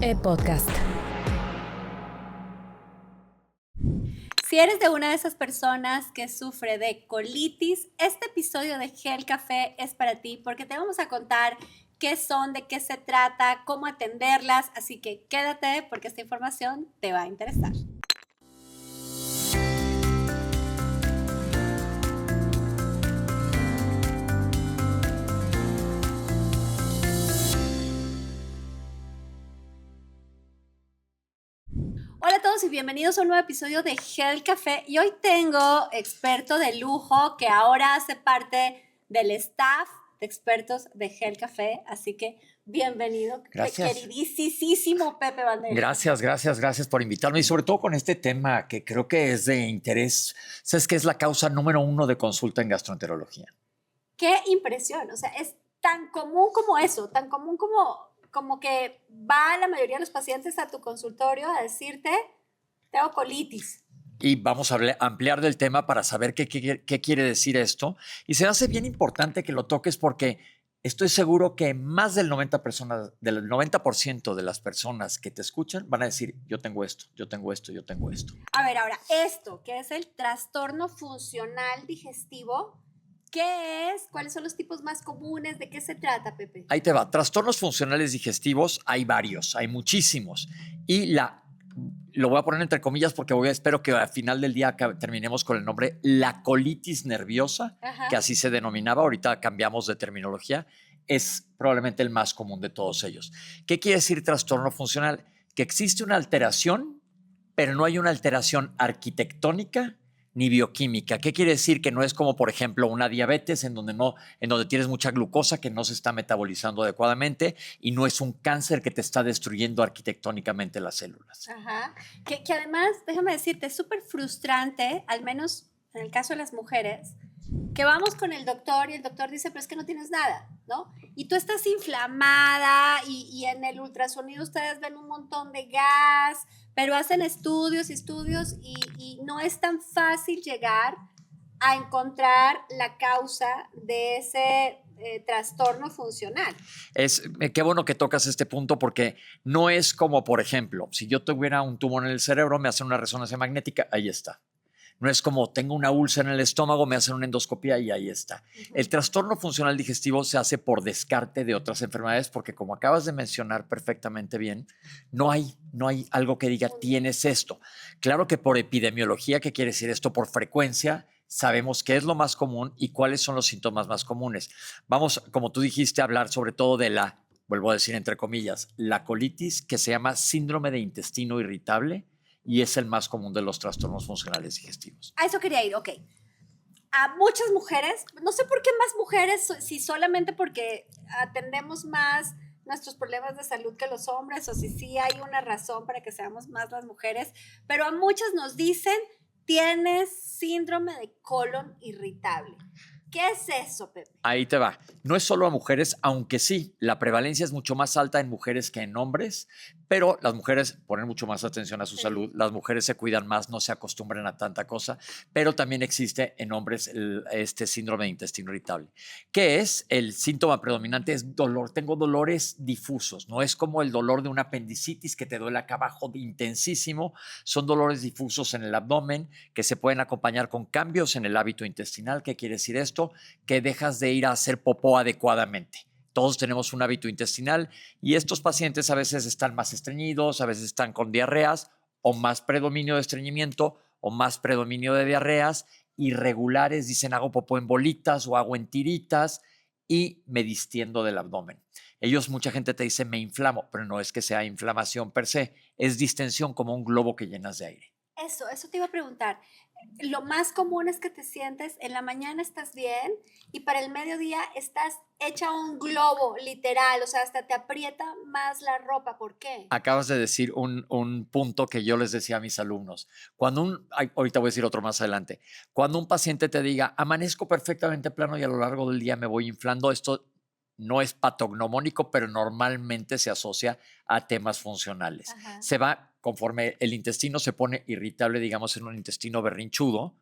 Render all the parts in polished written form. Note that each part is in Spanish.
Podcast. Si eres de una de esas personas que sufre de colitis, este episodio de Gel Café es para ti porque te vamos a contar qué son, de qué se trata, cómo atenderlas, así que quédate porque esta información te va a interesar. Hola a todos y bienvenidos a un nuevo episodio de Gel Café. Y hoy tengo experto de lujo que ahora hace parte del staff de expertos de Gel Café. Así que bienvenido, Gracias. queridísimo Pepe Valdés. Gracias por invitarme y sobre todo con este tema que creo que es de interés. ¿Sabes qué es la causa número 1 de consulta en gastroenterología? Qué impresión, o sea, es tan común como eso, tan común como que va la mayoría de los pacientes a tu consultorio a decirte, tengo colitis. Y vamos a ampliar del tema para saber qué quiere decir esto. Y se hace bien importante que lo toques porque estoy seguro que más del 90% de las personas que te escuchan van a decir, yo tengo esto, yo tengo esto, yo tengo esto. A ver, ahora, esto, que es el trastorno funcional digestivo, ¿qué es? ¿Cuáles son los tipos más comunes? ¿De qué se trata, Pepe? Ahí te va. Trastornos funcionales digestivos hay varios, hay muchísimos. Y lo voy a poner entre comillas porque espero que al final del día terminemos con el nombre la colitis nerviosa, que así se denominaba. Ahorita cambiamos de terminología. Es probablemente el más común de todos ellos. ¿Qué quiere decir trastorno funcional? Que existe una alteración, pero no hay una alteración arquitectónica ni bioquímica. ¿Qué quiere decir? Que no es como, por ejemplo, una diabetes en donde tienes mucha glucosa que no se está metabolizando adecuadamente y no es un cáncer que te está destruyendo arquitectónicamente las células. Ajá. Que además, déjame decirte, es súper frustrante, al menos en el caso de las mujeres, que vamos con el doctor y el doctor dice, pero es que no tienes nada, ¿no? Y tú estás inflamada y en el ultrasonido ustedes ven un montón de gas, pero hacen estudios y no es tan fácil llegar a encontrar la causa de ese trastorno funcional. Qué bueno que tocas este punto porque no es como, por ejemplo, si yo tuviera un tumor en el cerebro, me hacen una resonancia magnética, ahí está. No es como tengo una úlcera en el estómago, me hacen una endoscopia y ahí está. El trastorno funcional digestivo se hace por descarte de otras enfermedades porque, como acabas de mencionar perfectamente bien, no hay algo que diga tienes esto. Claro que por epidemiología, ¿qué quiere decir esto? Por frecuencia, sabemos qué es lo más común y cuáles son los síntomas más comunes. Vamos, como tú dijiste, a hablar sobre todo de vuelvo a decir entre comillas, la colitis, que se llama síndrome de intestino irritable, y es el más común de los trastornos funcionales digestivos. A eso quería ir, ok. A muchas mujeres, no sé por qué más mujeres, si solamente porque atendemos más nuestros problemas de salud que los hombres, o si sí hay una razón para que seamos más las mujeres, pero a muchas nos dicen, tienes síndrome de colon irritable. ¿Qué es eso, Pepe? Ahí te va. No es solo a mujeres, aunque sí, la prevalencia es mucho más alta en mujeres que en hombres, pero las mujeres ponen mucho más atención a su salud, las mujeres se cuidan más, no se acostumbran a tanta cosa, pero también existe en hombres este síndrome de intestino irritable. ¿Qué es? El síntoma predominante es dolor. Tengo dolores difusos, no es como el dolor de una apendicitis que te duele acá abajo intensísimo, son dolores difusos en el abdomen que se pueden acompañar con cambios en el hábito intestinal. ¿Qué quiere decir esto? Que dejas de ir a hacer popó adecuadamente. Todos tenemos un hábito intestinal y estos pacientes a veces están más estreñidos, a veces están con diarreas o más predominio de estreñimiento o más predominio de diarreas irregulares, dicen hago popó en bolitas o hago en tiritas y me distiendo del abdomen. Mucha gente te dice me inflamo, pero no es que sea inflamación per se, es distensión como un globo que llenas de aire. Eso te iba a preguntar. Lo más común es que te sientes, en la mañana estás bien y para el mediodía estás hecha un globo, literal, o sea, hasta te aprieta más la ropa. ¿Por qué? Acabas de decir un punto que yo les decía a mis alumnos. Ahorita voy a decir otro más adelante. Cuando un paciente te diga, amanezco perfectamente plano y a lo largo del día me voy inflando, esto no es patognomónico, pero normalmente se asocia a temas funcionales. Ajá. Se va conforme el intestino se pone irritable, digamos, en un intestino berrinchudo,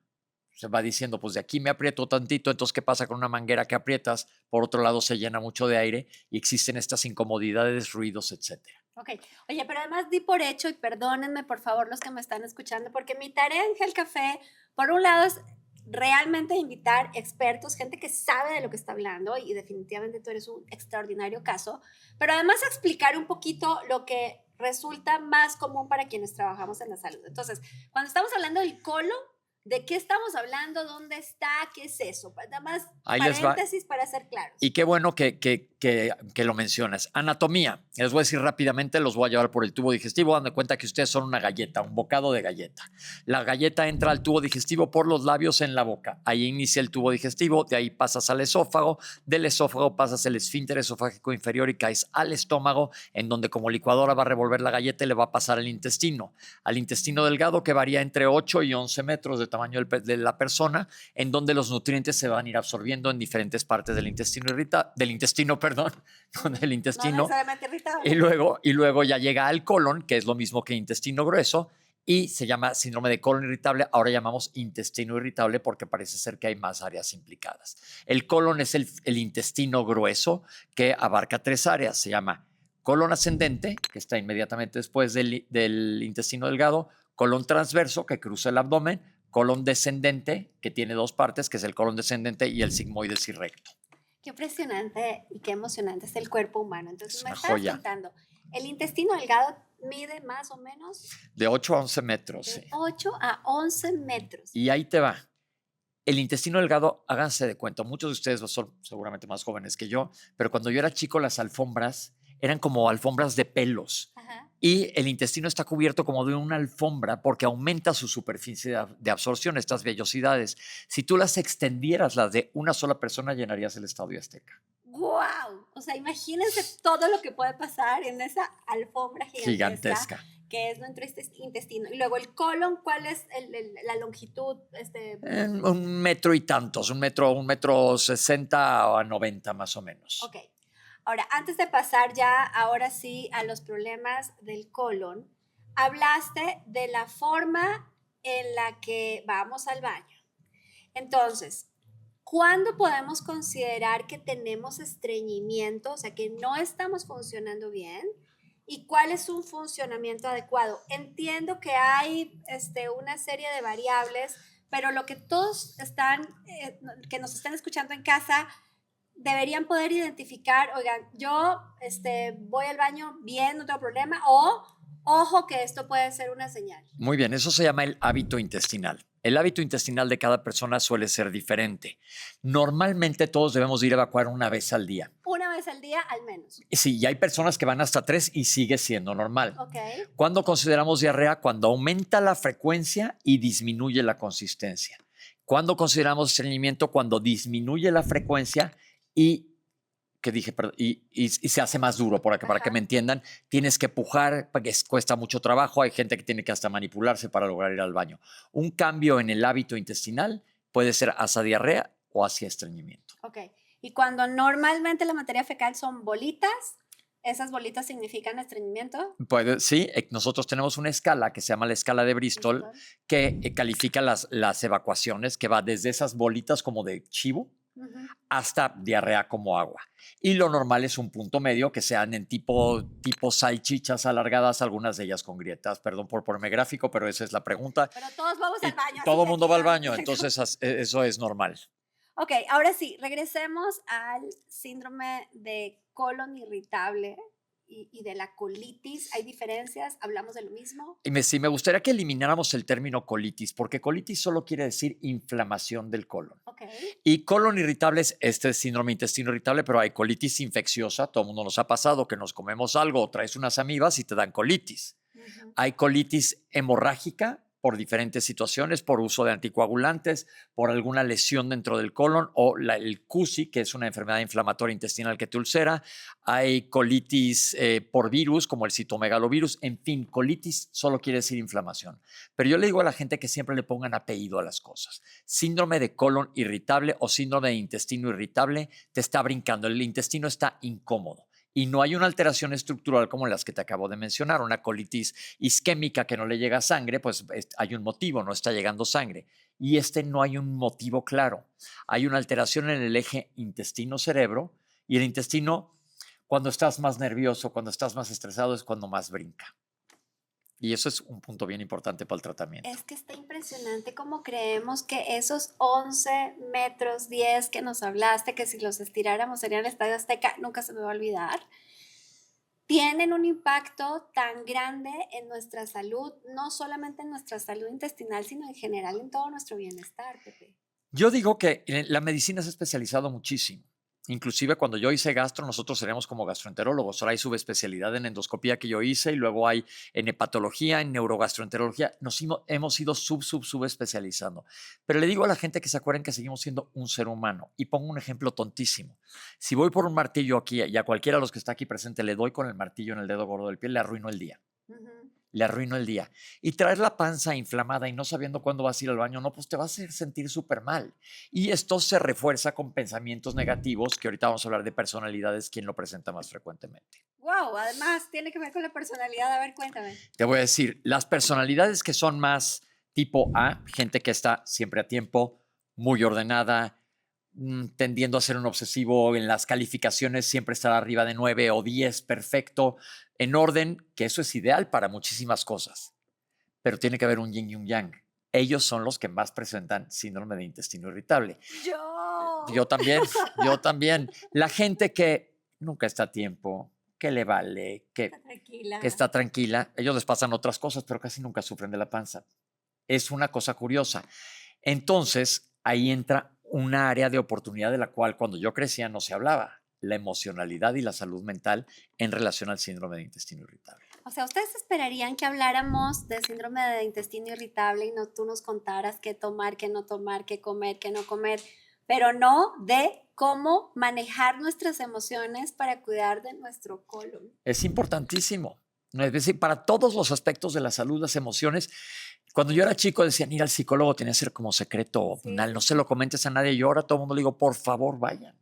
se va diciendo, pues de aquí me aprieto tantito, entonces, ¿qué pasa con una manguera que aprietas? Por otro lado, se llena mucho de aire y existen estas incomodidades, ruidos, etcétera. Ok, oye, pero además di por hecho, y perdónenme por favor los que me están escuchando, porque mi tarea en Gel Café, por un lado, es realmente invitar expertos, gente que sabe de lo que está hablando, y definitivamente tú eres un extraordinario caso, pero además explicar un poquito lo que resulta más común para quienes trabajamos en la salud. Entonces, cuando estamos hablando del colon, ¿de qué estamos hablando? ¿Dónde está? ¿Qué es eso? Nada más Ahí les va. paréntesis para ser claros. Y qué bueno que lo mencionas. Anatomía. Les voy a decir rápidamente, los voy a llevar por el tubo digestivo, dando cuenta que ustedes son una galleta, un bocado de galleta. La galleta entra al tubo digestivo por los labios en la boca. Ahí inicia el tubo digestivo, de ahí pasas al esófago, del esófago pasas el esfínter esofágico inferior y caes al estómago, en donde como licuadora va a revolver la galleta y le va a pasar al intestino delgado, que varía entre 8 y 11 metros de tamaño de la persona, en donde los nutrientes se van a ir absorbiendo en diferentes partes del intestino del intestino No necesariamente irritable. y luego ya llega al colon, que es lo mismo que intestino grueso, y se llama síndrome de colon irritable. Ahora llamamos intestino irritable porque parece ser que hay más áreas implicadas. El colon es el intestino grueso que abarca 3 áreas. Se llama colon ascendente, que está inmediatamente después del intestino delgado, colon transverso, que cruza el abdomen, colon descendente, que tiene 2 partes, que es el colon descendente y el sigmoides y recto. Qué impresionante y qué emocionante es el cuerpo humano. Entonces, Es me una estabas joya. contando, el intestino delgado mide más o menos De 8 a 11 metros. de Sí. 8 a 11 metros. Y ahí te va. El intestino delgado, háganse de cuenta, muchos de ustedes son seguramente más jóvenes que yo, pero cuando yo era chico las alfombras eran como alfombras de pelos. Ajá. Y el intestino está cubierto como de una alfombra porque aumenta su superficie de absorción, estas vellosidades. Si tú las extendieras, las de una sola persona, llenarías el Estadio Azteca. ¡Wow! O sea, imagínense todo lo que puede pasar en esa alfombra gigantesca. Que es nuestro intestino. Y luego el colon, ¿cuál es la longitud? En 1 metro y tantos, 1 metro 60 a 90 más o menos. Ok. Ahora, antes de pasar ya, ahora sí, a los problemas del colon, hablaste de la forma en la que vamos al baño. Entonces, ¿cuándo podemos considerar que tenemos estreñimiento, o sea, que no estamos funcionando bien? ¿Y cuál es un funcionamiento adecuado? Entiendo que hay una serie de variables, pero lo que todos que nos están escuchando en casa, deberían poder identificar, oigan, yo voy al baño bien, no tengo problema, o ojo que esto puede ser una señal. Muy bien, eso se llama el hábito intestinal. El hábito intestinal de cada persona suele ser diferente. Normalmente todos debemos ir a evacuar 1 vez al día. 1 vez al día al menos. Sí, y hay personas que van hasta 3 y sigue siendo normal. Ok. ¿Cuándo consideramos diarrea? Cuando aumenta la frecuencia y disminuye la consistencia. ¿Cuándo consideramos estreñimiento? Cuando disminuye la frecuencia y se hace más duro, para que me entiendan, tienes que pujar, porque cuesta mucho trabajo, hay gente que tiene que hasta manipularse para lograr ir al baño. Un cambio en el hábito intestinal puede ser hacia diarrea o hacia estreñimiento. Ok, y cuando normalmente la materia fecal son bolitas, ¿esas bolitas significan estreñimiento? Sí, nosotros tenemos una escala que se llama la escala de Bristol, que califica las evacuaciones, que va desde esas bolitas como de chivo, hasta diarrea como agua. Y lo normal es un punto medio que sean en tipo salchichas alargadas, algunas de ellas con grietas. Perdón por ponerme gráfico, pero esa es la pregunta. Pero todos vamos al baño. Todo el mundo va al baño, entonces eso es normal. Ok, ahora sí, regresemos al síndrome de colon irritable y de la colitis. ¿Hay diferencias? ¿Hablamos de lo mismo? Sí, me gustaría que elimináramos el término colitis, porque colitis solo quiere decir inflamación del colon. Okay. Y colon irritable es síndrome intestino irritable, pero hay colitis infecciosa. Todo el mundo nos ha pasado que nos comemos algo o traes unas amibas y te dan colitis. Hay colitis hemorrágica por diferentes situaciones, por uso de anticoagulantes, por alguna lesión dentro del colon o el CUSI, que es una enfermedad inflamatoria intestinal que te ulcera. Hay colitis por virus, como el citomegalovirus. En fin, colitis solo quiere decir inflamación. Pero yo le digo a la gente que siempre le pongan apellido a las cosas. Síndrome de colon irritable o síndrome de intestino irritable te está brincando. El intestino está incómodo. Y no hay una alteración estructural como las que te acabo de mencionar, una colitis isquémica que no le llega sangre, pues hay un motivo, no está llegando sangre. Y no hay un motivo claro. Hay una alteración en el eje intestino-cerebro y el intestino, Cuando estás más nervioso, cuando estás más estresado, es cuando más brinca. Y eso es un punto bien importante para el tratamiento. Es que está impresionante cómo creemos que esos 11 metros 10 que nos hablaste, que si los estiráramos serían el Estadio Azteca, nunca se me va a olvidar, tienen un impacto tan grande en nuestra salud, no solamente en nuestra salud intestinal, sino en general en todo nuestro bienestar, Pepe. Yo digo que la medicina se ha especializado muchísimo. Inclusive cuando yo hice gastro, nosotros seríamos como gastroenterólogos. Ahora hay subespecialidad en endoscopía que yo hice y luego hay en hepatología, en neurogastroenterología. Hemos ido subespecializando. Pero le digo a la gente que se acuerden que seguimos siendo un ser humano. Y pongo un ejemplo tontísimo. Si voy por un martillo aquí y a cualquiera de los que está aquí presente le doy con el martillo en el dedo gordo del pie, le arruino el día. Le arruino el día. Y traer la panza inflamada y no sabiendo cuándo vas a ir al baño, no, pues te va a hacer sentir súper mal. Y esto se refuerza con pensamientos negativos, que ahorita vamos a hablar de personalidades, quién lo presenta más frecuentemente. Wow, además tiene que ver con la personalidad. A ver, cuéntame. Te voy a decir, las personalidades que son más tipo A, gente que está siempre a tiempo, muy ordenada, tendiendo a ser un obsesivo en las calificaciones, siempre estar arriba de 9 o 10, perfecto, en orden, que eso es ideal para muchísimas cosas, pero tiene que haber un yin y un yang. Ellos son los que más presentan síndrome de intestino irritable. Yo también. La gente que nunca está a tiempo, que le vale, que está tranquila, ellos les pasan otras cosas, pero casi nunca sufren de la panza. Es una cosa curiosa. Entonces, ahí entra una área de oportunidad de la cual cuando yo crecía no se hablaba, la emocionalidad y la salud mental en relación al síndrome de intestino irritable. O sea, ¿ustedes esperarían que habláramos de síndrome de intestino irritable y tú nos contaras qué tomar, qué no tomar, qué comer, qué no comer, pero no de cómo manejar nuestras emociones para cuidar de nuestro colon? Es importantísimo. Es decir, para todos los aspectos de la salud, las emociones. Cuando yo era chico decían ir al psicólogo tenía que ser como secreto, sí. No se lo comentes a nadie. Yo ahora a todo el mundo le digo, por favor vayan,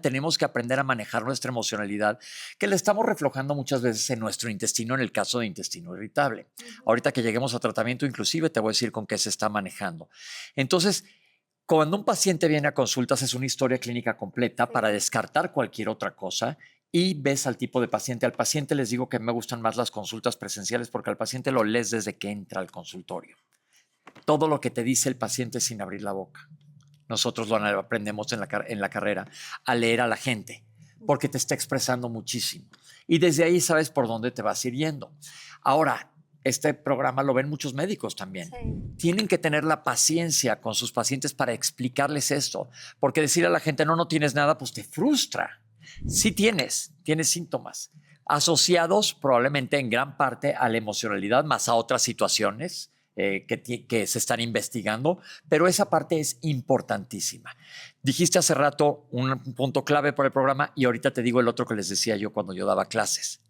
tenemos que aprender a manejar nuestra emocionalidad, que le estamos reflejando muchas veces en nuestro intestino, en el caso de intestino irritable. Ahorita que lleguemos a tratamiento, inclusive te voy a decir con qué se está manejando. Entonces, cuando un paciente viene a consultas es una historia clínica completa para descartar cualquier otra cosa y ves al tipo de paciente. Al paciente les digo que me gustan más las consultas presenciales porque al paciente lo lees desde que entra al consultorio. Todo lo que te dice el paciente sin abrir la boca. Nosotros lo aprendemos en la carrera a leer a la gente porque te está expresando muchísimo. Y desde ahí sabes por dónde te vas a ir yendo. Ahora, este programa lo ven muchos médicos también. Sí. Tienen que tener la paciencia con sus pacientes para explicarles esto. Porque decir a la gente, no tienes nada, pues te frustra. Sí tienes síntomas asociados probablemente en gran parte a la emocionalidad más a otras situaciones que se están investigando, pero esa parte es importantísima. Dijiste hace rato un punto clave para el programa y ahorita te digo el otro que les decía yo cuando yo daba clases.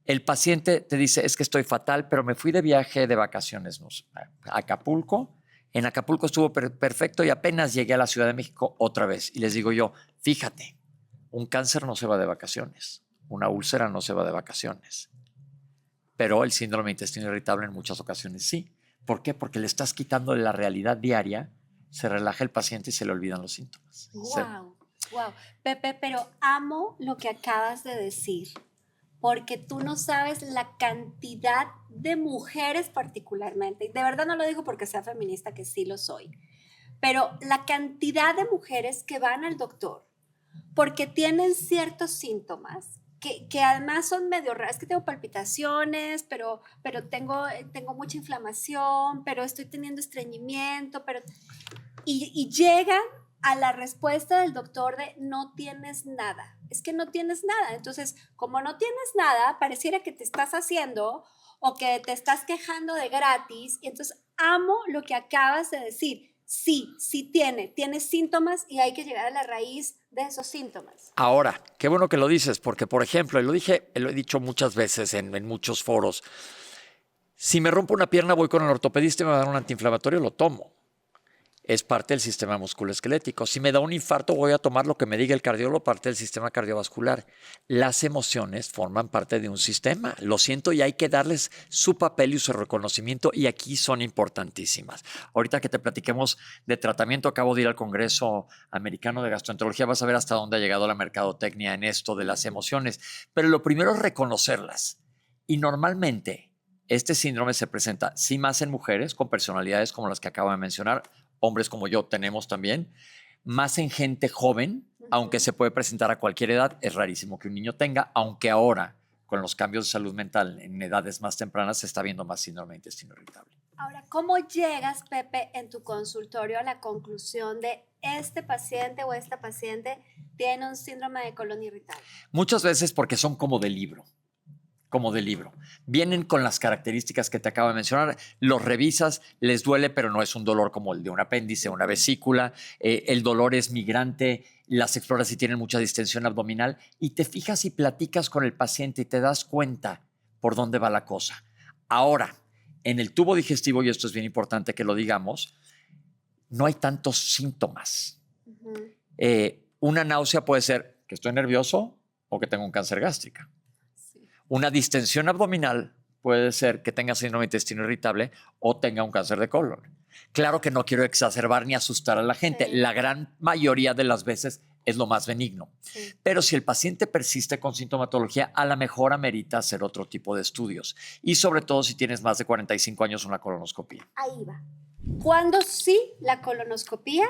El paciente te dice, es que estoy fatal, pero me fui de viaje de vacaciones a Acapulco. En Acapulco estuvo perfecto y apenas llegué a la Ciudad de México otra vez. Y les digo yo, fíjate, un cáncer no se va de vacaciones, una úlcera no se va de vacaciones, pero el síndrome de intestino irritable en muchas ocasiones sí. ¿Por qué? Porque le estás quitando la realidad diaria, se relaja el paciente y se le olvidan los síntomas. Wow. Pepe, pero amo lo que acabas de decir, porque tú no sabes la cantidad de mujeres particularmente, y de verdad no lo digo porque sea feminista, que sí lo soy, pero la cantidad de mujeres que van al doctor porque tienen ciertos síntomas que además son medio raros. Es que tengo palpitaciones, pero tengo mucha inflamación, pero estoy teniendo estreñimiento, y llegan a la respuesta del doctor de no tienes nada. Es que no tienes nada. Entonces, como no tienes nada, pareciera que te estás haciendo o que te estás quejando de gratis. Y entonces amo lo que acabas de decir. Sí tiene síntomas y hay que llegar a la raíz de esos síntomas. Ahora, qué bueno que lo dices, porque, por ejemplo, lo he dicho muchas veces en muchos foros, si me rompo una pierna voy con el ortopedista y me va a dar un antiinflamatorio, lo tomo. Es parte del sistema musculoesquelético. Si me da un infarto, voy a tomar lo que me diga el cardiólogo, parte del sistema cardiovascular. Las emociones forman parte de un sistema. Lo siento, y hay que darles su papel y su reconocimiento, y aquí son importantísimas. Ahorita que te platiquemos de tratamiento, acabo de ir al Congreso Americano de Gastroenterología, vas a ver hasta dónde ha llegado la mercadotecnia en esto de las emociones. Pero lo primero es reconocerlas. Y normalmente este síndrome se presenta, sí, más en mujeres con personalidades como las que acabo de mencionar, hombres como yo tenemos también, más en gente joven, aunque se puede presentar a cualquier edad. Es rarísimo que un niño tenga, aunque ahora, con los cambios de salud mental en edades más tempranas, se está viendo más síndrome de intestino irritable. Ahora, ¿cómo llegas, Pepe, en tu consultorio a la conclusión de este paciente o esta paciente tiene un síndrome de colon irritable? Muchas veces porque son como de libro. Como de libro. Vienen con las características que te acabo de mencionar, los revisas, les duele, pero no es un dolor como el de un apéndice, una vesícula, el dolor es migrante, las exploras si tienen mucha distensión abdominal, y te fijas y platicas con el paciente y te das cuenta por dónde va la cosa. Ahora, en el tubo digestivo, y esto es bien importante que lo digamos, no hay tantos síntomas. Una náusea puede ser que estoy nervioso o que tengo un cáncer gástrico. Una distensión abdominal puede ser que tenga síndrome de intestino irritable o tenga un cáncer de colon. Claro que no quiero exacerbar ni asustar a la gente. Sí. La gran mayoría de las veces es lo más benigno. Sí. Pero si el paciente persiste con sintomatología, a lo mejor amerita hacer otro tipo de estudios. Y sobre todo si tienes más de 45 años, una colonoscopia. Ahí va. ¿Cuándo sí la colonoscopia?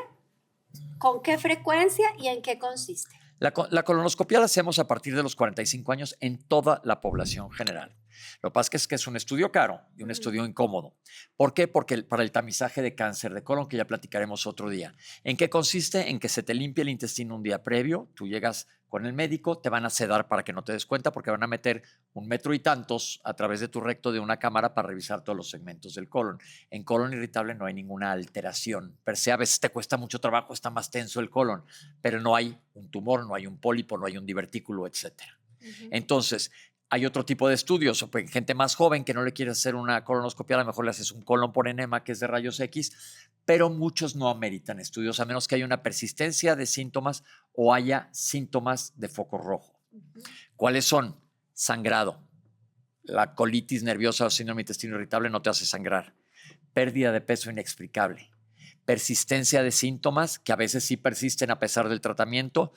¿Con qué frecuencia y en qué consiste? La colonoscopia la hacemos a partir de los 45 años en toda la población general. Lo que pasa es que es un estudio caro y un estudio incómodo. ¿Por qué? Porque para el tamizaje de cáncer de colon, que ya platicaremos otro día. ¿En qué consiste? En que se te limpia el intestino un día previo, tú llegas con el médico, te van a sedar para que no te des cuenta, porque van a meter 1 metro y tantos a través de tu recto de una cámara para revisar todos los segmentos del colon. En colon irritable no hay ninguna alteración. Per se, a veces te cuesta mucho trabajo, está más tenso el colon, pero no hay un tumor, no hay un pólipo, no hay un divertículo, etc. Entonces, hay otro tipo de estudios, o pues, gente más joven que no le quiere hacer una colonoscopia, a lo mejor le haces un colon por enema, que es de rayos X, pero muchos no ameritan estudios, a menos que haya una persistencia de síntomas o haya síntomas de foco rojo. ¿Cuáles son? Sangrado. La colitis nerviosa o síndrome de intestino irritable no te hace sangrar. Pérdida de peso inexplicable. Persistencia de síntomas que a veces sí persisten a pesar del tratamiento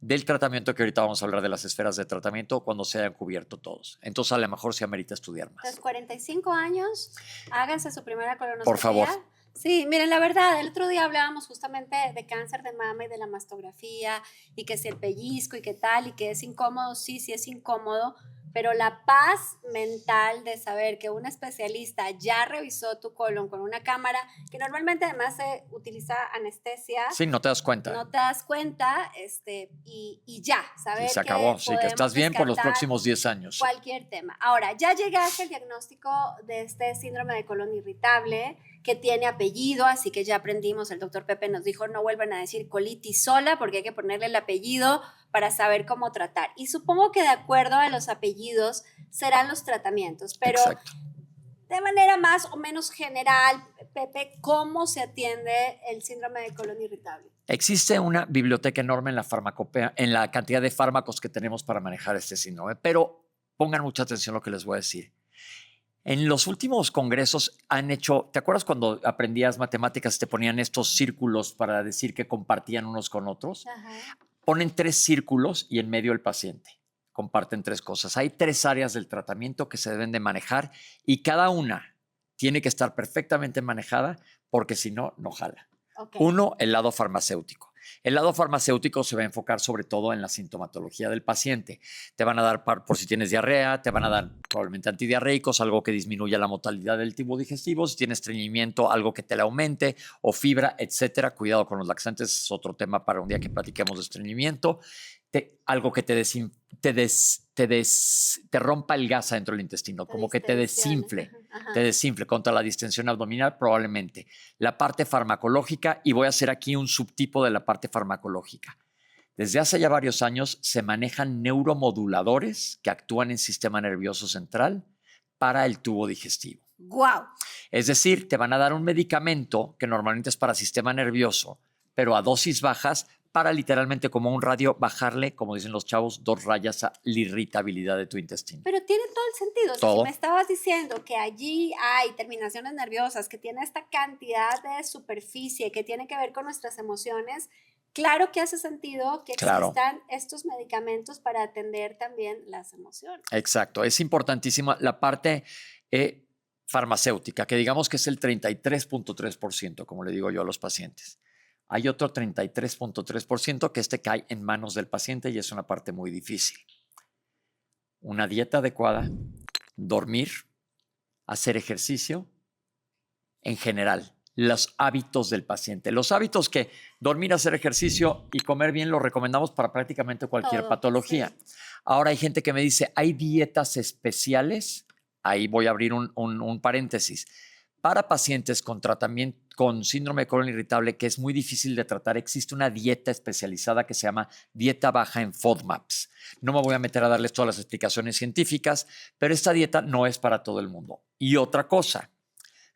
que ahorita vamos a hablar de las esferas de tratamiento cuando se hayan cubierto todos. Entonces a lo mejor sí amerita estudiar más. A los 45 años, háganse su primera colonoscopia. Por favor. Sí, miren, la verdad, el otro día hablábamos justamente de cáncer de mama y de la mastografía y que es el pellizco y qué tal y que es incómodo, sí es incómodo, pero la paz mental de saber que un especialista ya revisó tu colon con una cámara, que normalmente además se utiliza anestesia. Sí, no te das cuenta. No te das cuenta y ya, saber sí, se acabó, sí, que estás bien por los próximos 10 años. Cualquier tema. Ahora, ya llegaste al diagnóstico de este síndrome de colon irritable, que tiene apellido, así que ya aprendimos, el doctor Pepe nos dijo, no vuelvan a decir colitis sola, porque hay que ponerle el apellido para saber cómo tratar. Y supongo que de acuerdo a los apellidos serán los tratamientos, pero exacto, de manera más o menos general, Pepe, ¿cómo se atiende el síndrome de colon irritable? Existe una biblioteca enorme en la farmacopea, en la cantidad de fármacos que tenemos para manejar este síndrome, pero pongan mucha atención a lo que les voy a decir. En los últimos congresos han hecho, ¿te acuerdas cuando aprendías matemáticas te ponían estos círculos para decir que compartían unos con otros? Ajá. Ponen 3 círculos y en medio el paciente. Comparten 3 cosas. Hay 3 áreas del tratamiento que se deben de manejar y cada una tiene que estar perfectamente manejada porque si no, no jala. Okay. 1, el lado farmacéutico. El lado farmacéutico se va a enfocar sobre todo en la sintomatología del paciente. Te van a dar, por si tienes diarrea, te van a dar probablemente antidiarreicos, algo que disminuya la motilidad del tubo digestivo. Si tienes estreñimiento, algo que te la aumente, o fibra, etcétera. Cuidado con los laxantes, es otro tema para un día que platiquemos de estreñimiento. Algo que te rompa el gas adentro del intestino, como que te desinfle. Ajá. Te desinfle contra la distensión abdominal, probablemente. La parte farmacológica, y voy a hacer aquí un subtipo de la parte farmacológica. Desde hace ya varios años se manejan neuromoduladores que actúan en sistema nervioso central para el tubo digestivo. ¡Guau! Es decir, te van a dar un medicamento que normalmente es para sistema nervioso, pero a dosis bajas para literalmente como un radio bajarle, como dicen los chavos, 2 rayas a la irritabilidad de tu intestino. Pero tiene todo el sentido. O sea, Todo. si me estabas diciendo que allí hay terminaciones nerviosas, que tiene esta cantidad de superficie, que tiene que ver con nuestras emociones, claro que hace sentido que Claro. existan estos medicamentos para atender también las emociones. Exacto, es importantísima la parte farmacéutica, que digamos que es el 33.3%, como le digo yo a los pacientes. Hay otro 33.3% que cae en manos del paciente y es una parte muy difícil. Una dieta adecuada, dormir, hacer ejercicio, en general, los hábitos del paciente. Los hábitos que dormir, hacer ejercicio y comer bien los recomendamos para prácticamente cualquier Todo, patología. sí. Ahora hay gente que me dice, ¿hay dietas especiales? Ahí voy a abrir un paréntesis. Para pacientes con tratamiento con síndrome de colon irritable, que es muy difícil de tratar, existe una dieta especializada que se llama dieta baja en FODMAPs. No me voy a meter a darles todas las explicaciones científicas, pero esta dieta no es para todo el mundo. Y otra cosa,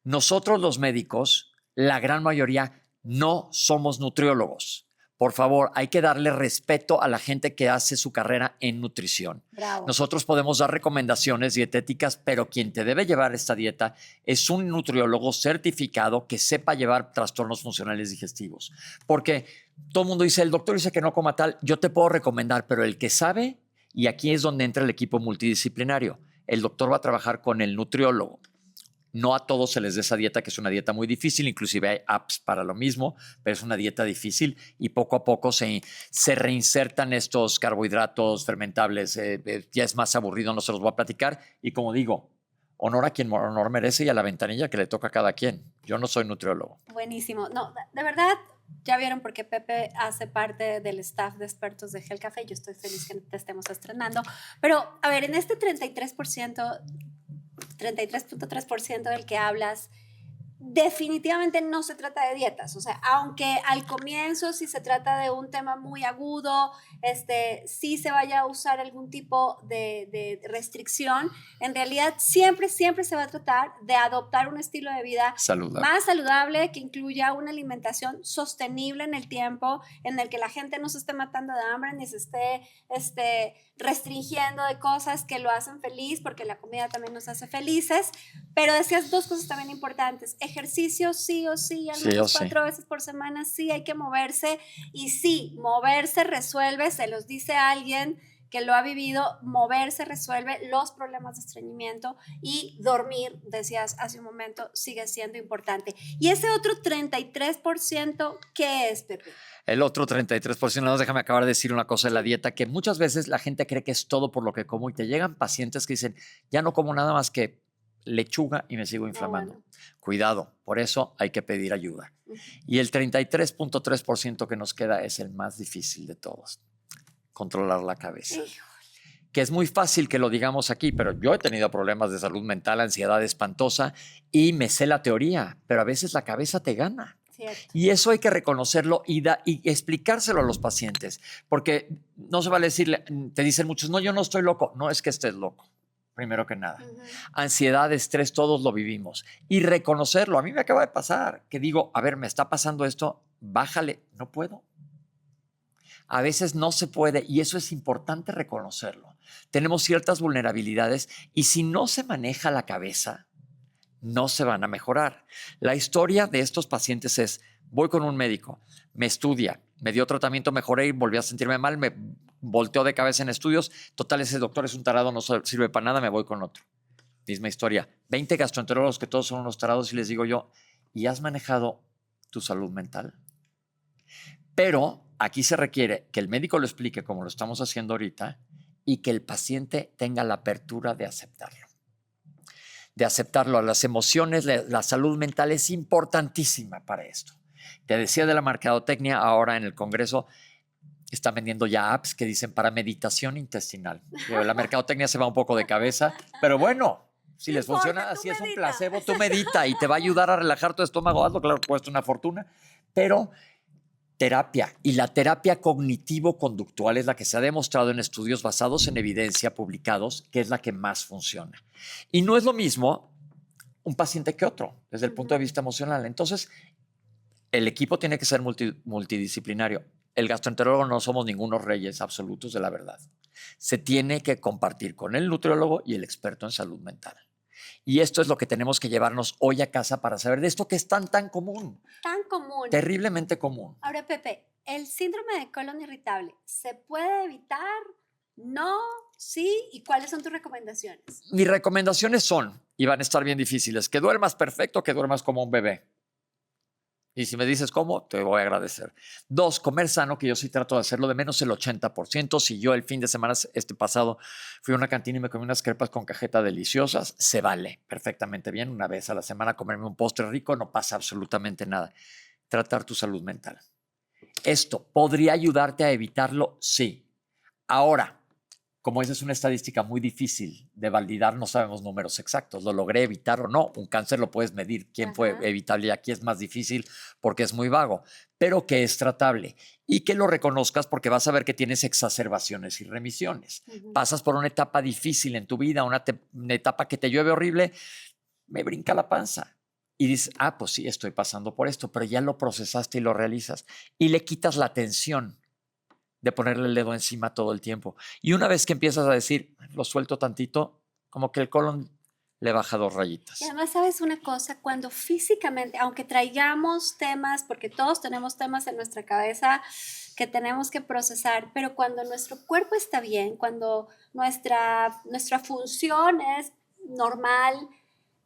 nosotros los médicos, la gran mayoría, no somos nutriólogos. Por favor, hay que darle respeto a la gente que hace su carrera en nutrición. Bravo. Nosotros podemos dar recomendaciones dietéticas, pero quien te debe llevar esta dieta es un nutriólogo certificado que sepa llevar trastornos funcionales digestivos. Porque todo el mundo dice, el doctor dice que no coma tal, yo te puedo recomendar, pero el que sabe, y aquí es donde entra el equipo multidisciplinario, el doctor va a trabajar con el nutriólogo. No a todos se les da esa dieta, que es una dieta muy difícil, inclusive hay apps para lo mismo, pero es una dieta difícil y poco a poco se reinsertan estos carbohidratos fermentables. Ya es más aburrido, no se los voy a platicar. Y como digo, honor a quien honor merece y a la ventanilla que le toca a cada quien. Yo no soy nutriólogo. Buenísimo. No, de verdad, ya vieron porque Pepe hace parte del staff de expertos de Gel Café. Yo estoy feliz que te estemos estrenando. Pero, a ver, en este 33.3% del que hablas, definitivamente no se trata de dietas. O sea, aunque al comienzo sí se trata de un tema muy agudo, sí se vaya a usar algún tipo de restricción, en realidad siempre se va a tratar de adoptar un estilo de vida más saludable, que incluya una alimentación sostenible en el tiempo, en el que la gente no se esté matando de hambre ni se esté restringiendo de cosas que lo hacen feliz, porque la comida también nos hace felices. Pero decías 2 cosas también importantes: ejercicio sí o sí, al menos 4 veces por semana, sí hay que moverse, y sí, moverse resuelve, se los dice alguien que lo ha vivido, moverse resuelve los problemas de estreñimiento, y dormir, decías hace un momento, sigue siendo importante. Y ese otro 33%, ¿qué es, Pepe? El otro 33%, no, déjame acabar de decir una cosa de la dieta, que muchas veces la gente cree que es todo por lo que como, y te llegan pacientes que dicen, ya no como nada más que lechuga y me sigo inflamando. Bueno. Cuidado, por eso hay que pedir ayuda. Y el 33.3% que nos queda es el más difícil de todos: controlar la cabeza. Que es muy fácil que lo digamos aquí, pero yo he tenido problemas de salud mental, ansiedad espantosa, y me sé la teoría, pero a veces la cabeza te gana. Cierto. Y eso hay que reconocerlo y explicárselo a los pacientes, porque no se vale decirle, te dicen muchos, no, yo no estoy loco. No es que estés loco, primero que nada. Ansiedad, estrés, todos lo vivimos. Y reconocerlo. A mí me acaba de pasar que digo, a ver, me está pasando esto, bájale, no puedo. A veces no se puede, y eso es importante reconocerlo. Tenemos ciertas vulnerabilidades, y si no se maneja la cabeza, no se van a mejorar. La historia de estos pacientes es, voy con un médico, me estudia, me dio tratamiento, mejoré y volví a sentirme mal, me volteó de cabeza en estudios, total, ese doctor es un tarado, no sirve para nada, me voy con otro. Misma historia. 20 gastroenterólogos que todos son unos tarados, y les digo yo, ¿y has manejado tu salud mental? Pero aquí se requiere que el médico lo explique como lo estamos haciendo ahorita, y que el paciente tenga la apertura de aceptarlo. De aceptarlo. A las emociones, la salud mental es importantísima para esto. Te decía de la mercadotecnia, ahora en el Congreso están vendiendo ya apps que dicen para meditación intestinal. La mercadotecnia se va un poco de cabeza, pero bueno, si les funciona así, es un placebo, tú medita y te va a ayudar a relajar tu estómago. Hazlo, claro, cuesta una fortuna, pero terapia, y la terapia cognitivo-conductual es la que se ha demostrado en estudios basados en evidencia publicados que es la que más funciona. Y no es lo mismo un paciente que otro, desde el punto de vista emocional. Entonces, el equipo tiene que ser multidisciplinario. El gastroenterólogo no somos ningunos reyes absolutos de la verdad. Se tiene que compartir con el nutriólogo y el experto en salud mental. Y esto es lo que tenemos que llevarnos hoy a casa para saber de esto que es tan común. Tan común. Terriblemente común. Ahora, Pepe, ¿el síndrome de colon irritable se puede evitar? ¿No? ¿Sí? ¿Y cuáles son tus recomendaciones? Mis recomendaciones son, y van a estar bien difíciles, que duermas perfecto, que duermas como un bebé. Y si me dices cómo, te voy a agradecer. 2, comer sano, que yo sí trato de hacerlo de menos el 80%. Si yo el fin de semana pasado fui a una cantina y me comí unas crepas con cajeta deliciosas, se vale perfectamente bien. Una vez a la semana comerme un postre rico, no pasa absolutamente nada. Tratar tu salud mental. ¿Esto podría ayudarte a evitarlo? Sí. Ahora, como esa es una estadística muy difícil de validar, no sabemos números exactos. ¿Lo logré evitar o no? Un cáncer lo puedes medir. ¿Quién fue evitable? Y aquí es más difícil porque es muy vago, pero que es tratable. Y que lo reconozcas porque vas a ver que tienes exacerbaciones y remisiones. Pasas por una etapa difícil en tu vida, una etapa que te llueve horrible, me brinca la panza. Y dices, pues sí, estoy pasando por esto, pero ya lo procesaste y lo realizas. Y le quitas la tensión de ponerle el dedo encima todo el tiempo. Y una vez que empiezas a decir, lo suelto tantito, como que el colon le baja 2 rayitas. Y además, ¿sabes una cosa? Cuando físicamente, aunque traigamos temas, porque todos tenemos temas en nuestra cabeza que tenemos que procesar, pero cuando nuestro cuerpo está bien, cuando nuestra función es normal,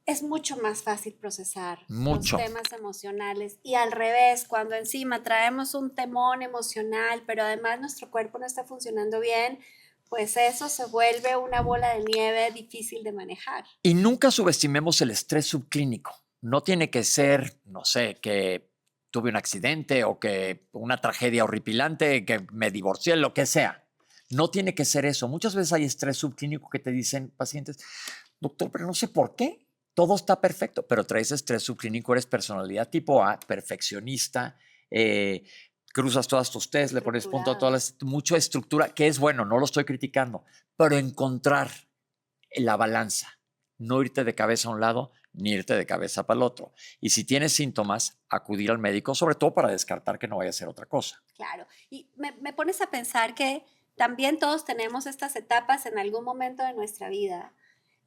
es mucho más fácil procesar los temas emocionales. Y al revés, cuando encima traemos un temón emocional, pero además nuestro cuerpo no está funcionando bien, pues eso se vuelve una bola de nieve difícil de manejar. Y nunca subestimemos el estrés subclínico. No tiene que ser, no sé, que tuve un accidente o que una tragedia horripilante, que me divorcié, lo que sea. No tiene que ser eso. Muchas veces hay estrés subclínico que te dicen pacientes, doctor, pero no sé por qué. Todo está perfecto, pero traes estrés subclínico, eres personalidad tipo A, perfeccionista, cruzas todas tus tests, le pones punto a todas mucha estructura, que es bueno, no lo estoy criticando, pero encontrar la balanza, no irte de cabeza a un lado, ni irte de cabeza para el otro. Y si tienes síntomas, acudir al médico, sobre todo para descartar que no vaya a ser otra cosa. Claro, y me pones a pensar que también todos tenemos estas etapas en algún momento de nuestra vida.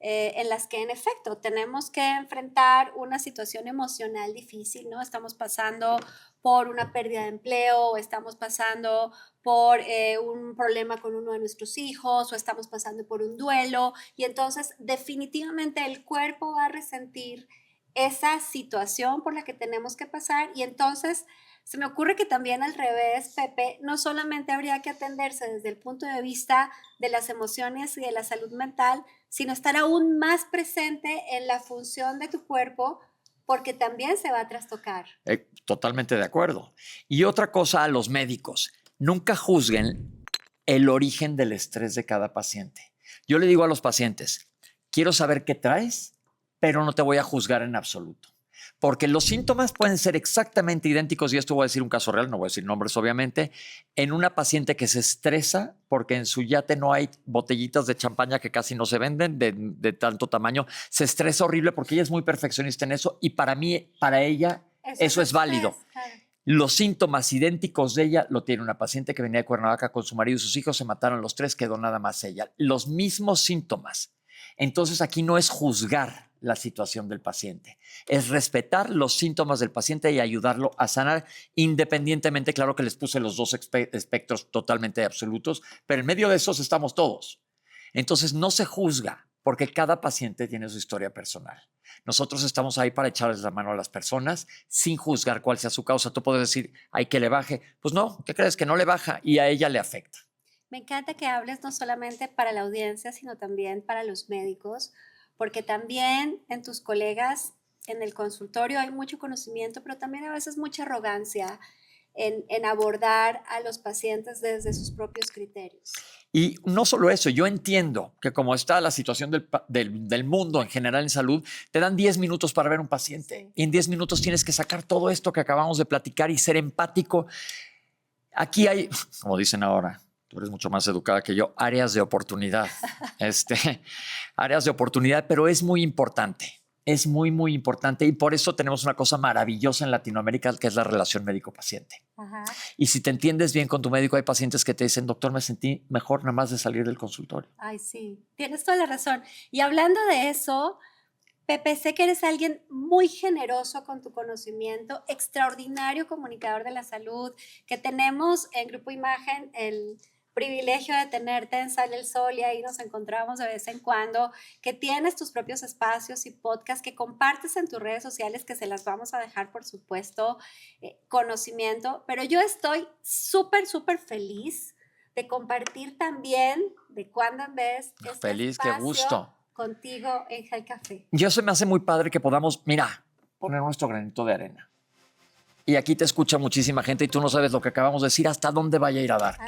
En las que en efecto tenemos que enfrentar una situación emocional difícil, ¿no? Estamos pasando por una pérdida de empleo, o estamos pasando por un problema con uno de nuestros hijos, o estamos pasando por un duelo, y entonces definitivamente el cuerpo va a resentir esa situación por la que tenemos que pasar, y entonces se me ocurre que también al revés, Pepe, no solamente habría que atenderse desde el punto de vista de las emociones y de la salud mental, sino estar aún más presente en la función de tu cuerpo, porque también se va a trastocar. Totalmente de acuerdo. Y otra cosa a los médicos, nunca juzguen el origen del estrés de cada paciente. Yo le digo a los pacientes, quiero saber qué traes, pero no te voy a juzgar en absoluto. Porque los síntomas pueden ser exactamente idénticos, y esto voy a decir un caso real, no voy a decir nombres obviamente, en una paciente que se estresa porque en su yate no hay botellitas de champaña que casi no se venden de tanto tamaño, se estresa horrible porque ella es muy perfeccionista en eso y para ella eso es válido. Claro. Los síntomas idénticos de ella lo tiene una paciente que venía de Cuernavaca con su marido y sus hijos, se mataron los 3, quedó nada más ella. Los mismos síntomas. Entonces aquí no es juzgar la situación del paciente, es respetar los síntomas del paciente y ayudarlo a sanar independientemente. Claro que les puse los 2 espectros totalmente absolutos, pero en medio de esos estamos todos. Entonces no se juzga porque cada paciente tiene su historia personal. Nosotros estamos ahí para echarles la mano a las personas sin juzgar cuál sea su causa. Tú puedes decir, hay que le baje. Pues no, ¿qué crees? Que no le baja y a ella le afecta. Me encanta que hables no solamente para la audiencia, sino también para los médicos, porque también en tus colegas en el consultorio hay mucho conocimiento, pero también a veces mucha arrogancia en abordar a los pacientes desde sus propios criterios. Y no solo eso, yo entiendo que como está la situación del mundo en general en salud, te dan 10 minutos para ver un paciente. Sí. Y en 10 minutos tienes que sacar todo esto que acabamos de platicar y ser empático. Aquí hay, como dicen ahora, tú eres mucho más educada que yo, áreas de oportunidad. Áreas de oportunidad, pero es muy importante. Es muy, muy importante y por eso tenemos una cosa maravillosa en Latinoamérica que es la relación médico-paciente. Ajá. Y si te entiendes bien con tu médico, hay pacientes que te dicen, doctor, me sentí mejor nada más de salir del consultorio. Ay, sí, tienes toda la razón. Y hablando de eso, Pepe, sé que eres alguien muy generoso con tu conocimiento, extraordinario comunicador de la salud, que tenemos en Grupo Imagen el privilegio de tenerte en Sale el Sol y ahí nos encontramos de vez en cuando, que tienes tus propios espacios y podcasts que compartes en tus redes sociales, que se las vamos a dejar, por supuesto, conocimiento, pero yo estoy súper, súper feliz de compartir también de cuando en vez este Feliz, qué espacio gusto. contigo en Health Café. Yo se me hace muy padre que podamos, mira, poner nuestro granito de arena. Y aquí te escucha muchísima gente y tú no sabes lo que acabamos de decir, hasta dónde vaya a ir a dar.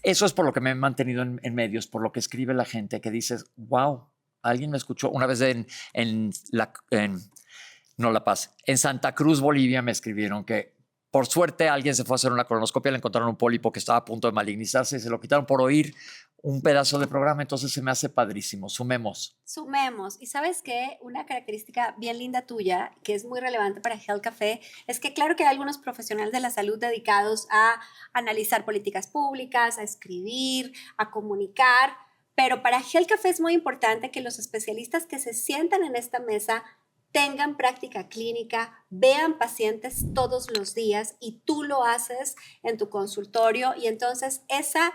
Eso es por lo que me he mantenido en medios, por lo que escribe la gente, que dices, wow, alguien me escuchó. Una vez no La Paz, en Santa Cruz, Bolivia, me escribieron que por suerte alguien se fue a hacer una colonoscopia, le encontraron un pólipo que estaba a punto de malignizarse y se lo quitaron por oír un pedazo de programa, entonces se me hace padrísimo. Sumemos. Y sabes que una característica bien linda tuya, que es muy relevante para Health Café, es que claro que hay algunos profesionales de la salud dedicados a analizar políticas públicas, a escribir, a comunicar, pero para Health Café es muy importante que los especialistas que se sientan en esta mesa tengan práctica clínica, vean pacientes todos los días y tú lo haces en tu consultorio y entonces esa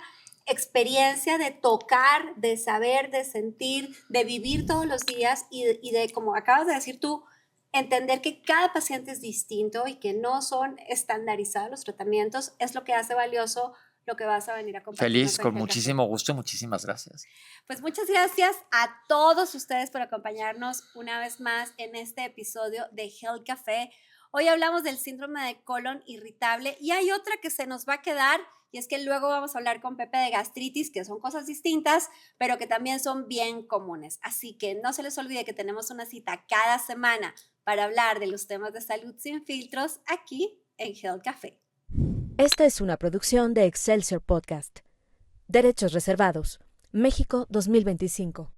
experiencia de tocar, de saber, de sentir, de vivir todos los días y de, como acabas de decir tú, entender que cada paciente es distinto y que no son estandarizados los tratamientos, es lo que hace valioso lo que vas a venir a compartir. Feliz, con muchísimo gusto y muchísimas gracias. Pues muchas gracias a todos ustedes por acompañarnos una vez más en este episodio de Health Café. Hoy hablamos del síndrome de colon irritable y hay otra que se nos va a quedar y es que luego vamos a hablar con Pepe de gastritis, que son cosas distintas, pero que también son bien comunes. Así que no se les olvide que tenemos una cita cada semana para hablar de los temas de salud sin filtros aquí en Health Café. Esta es una producción de Excelsior Podcast. Derechos reservados. México 2025.